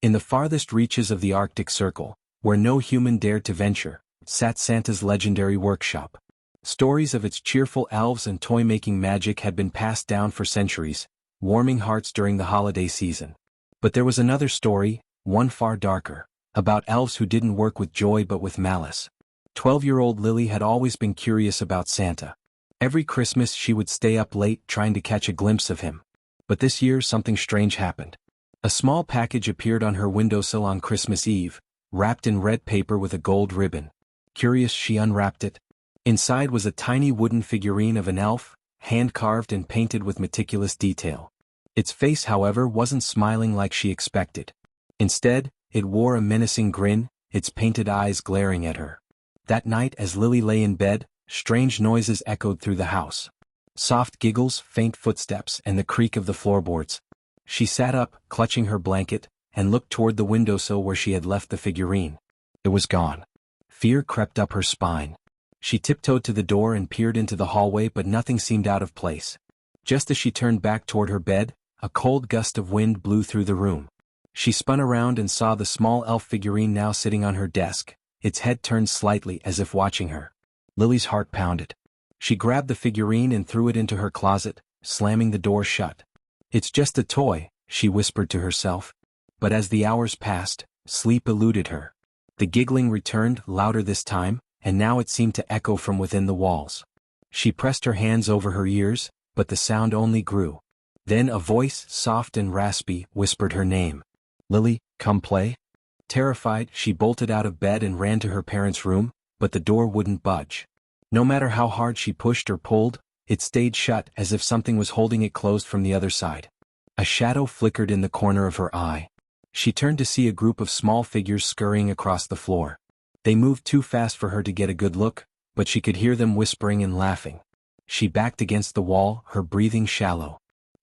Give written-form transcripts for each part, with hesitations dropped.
In the farthest reaches of the Arctic Circle, where no human dared to venture, sat Santa's legendary workshop. Stories of its cheerful elves and toy-making magic had been passed down for centuries, warming hearts during the holiday season. But there was another story, one far darker, about elves who didn't work with joy but with malice. 12-year-old Lily had always been curious about Santa. Every Christmas she would stay up late trying to catch a glimpse of him. But this year something strange happened. A small package appeared on her windowsill on Christmas Eve, wrapped in red paper with a gold ribbon. Curious, she unwrapped it. Inside was a tiny wooden figurine of an elf, hand-carved and painted with meticulous detail. Its face, however, wasn't smiling like she expected. Instead, it wore a menacing grin, its painted eyes glaring at her. That night, as Lily lay in bed, strange noises echoed through the house. Soft giggles, faint footsteps, and the creak of the floorboards. She sat up, clutching her blanket, and looked toward the windowsill where she had left the figurine. It was gone. Fear crept up her spine. She tiptoed to the door and peered into the hallway, but nothing seemed out of place. Just as she turned back toward her bed, a cold gust of wind blew through the room. She spun around and saw the small elf figurine now sitting on her desk, its head turned slightly as if watching her. Lily's heart pounded. She grabbed the figurine and threw it into her closet, slamming the door shut. "It's just a toy," she whispered to herself. But as the hours passed, sleep eluded her. The giggling returned, louder this time, and now it seemed to echo from within the walls. She pressed her hands over her ears, but the sound only grew. Then a voice, soft and raspy, whispered her name. "Lily, come play." Terrified, she bolted out of bed and ran to her parents' room, but the door wouldn't budge. No matter how hard she pushed or pulled, it stayed shut as if something was holding it closed from the other side. A shadow flickered in the corner of her eye. She turned to see a group of small figures scurrying across the floor. They moved too fast for her to get a good look, but she could hear them whispering and laughing. She backed against the wall, her breathing shallow.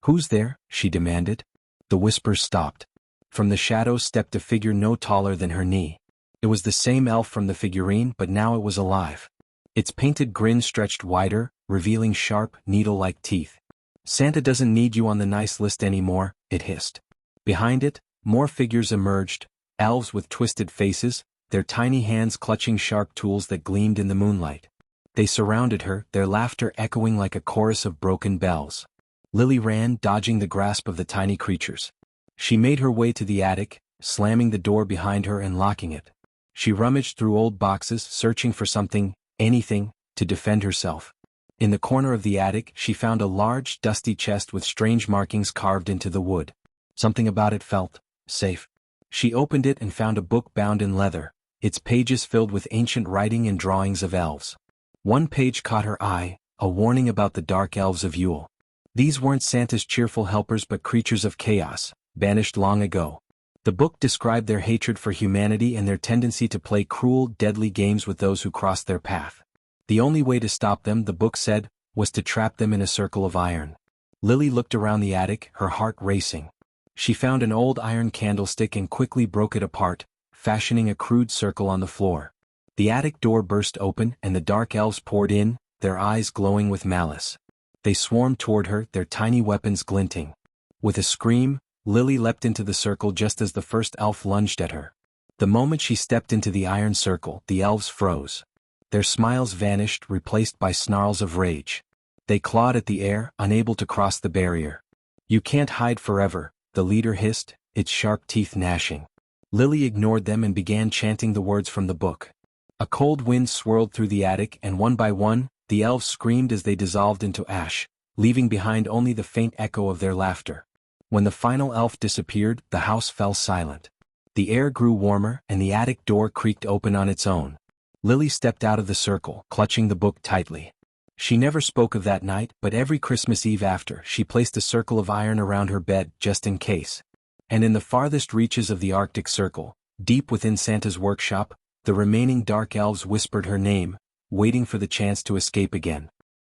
"Who's there?" she demanded. The whispers stopped. From the shadows stepped a figure no taller than her knee. It was the same elf from the figurine, but now it was alive. Its painted grin stretched wider, revealing sharp, needle-like teeth. "Santa doesn't need you on the nice list anymore," it hissed. Behind it, more figures emerged, elves with twisted faces, their tiny hands clutching sharp tools that gleamed in the moonlight. They surrounded her, their laughter echoing like a chorus of broken bells. Lily ran, dodging the grasp of the tiny creatures. She made her way to the attic, slamming the door behind her and locking it. She rummaged through old boxes, searching for something, anything, to defend herself. In the corner of the attic, she found a large, dusty chest with strange markings carved into the wood. Something about it felt safe. She opened it and found a book bound in leather, its pages filled with ancient writing and drawings of elves. One page caught her eye, a warning about the Dark Elves of Yule. These weren't Santa's cheerful helpers but creatures of chaos, banished long ago. The book described their hatred for humanity and their tendency to play cruel, deadly games with those who crossed their path. The only way to stop them, the book said, was to trap them in a circle of iron. Lily looked around the attic, her heart racing. She found an old iron candlestick and quickly broke it apart, fashioning a crude circle on the floor. The attic door burst open and the Dark Elves poured in, their eyes glowing with malice. They swarmed toward her, their tiny weapons glinting. With a scream, Lily leapt into the circle just as the first elf lunged at her. The moment she stepped into the iron circle, the elves froze. Their smiles vanished, replaced by snarls of rage. They clawed at the air, unable to cross the barrier. "You can't hide forever," the leader hissed, its sharp teeth gnashing. Lily ignored them and began chanting the words from the book. A cold wind swirled through the attic and one by one, the elves screamed as they dissolved into ash, leaving behind only the faint echo of their laughter. When the final elf disappeared, the house fell silent. The air grew warmer and the attic door creaked open on its own. Lily stepped out of the circle, clutching the book tightly. She never spoke of that night, but every Christmas Eve after, she placed a circle of iron around her bed just in case. And in the farthest reaches of the Arctic Circle, deep within Santa's workshop, the remaining Dark Elves whispered her name, waiting for the chance to escape again.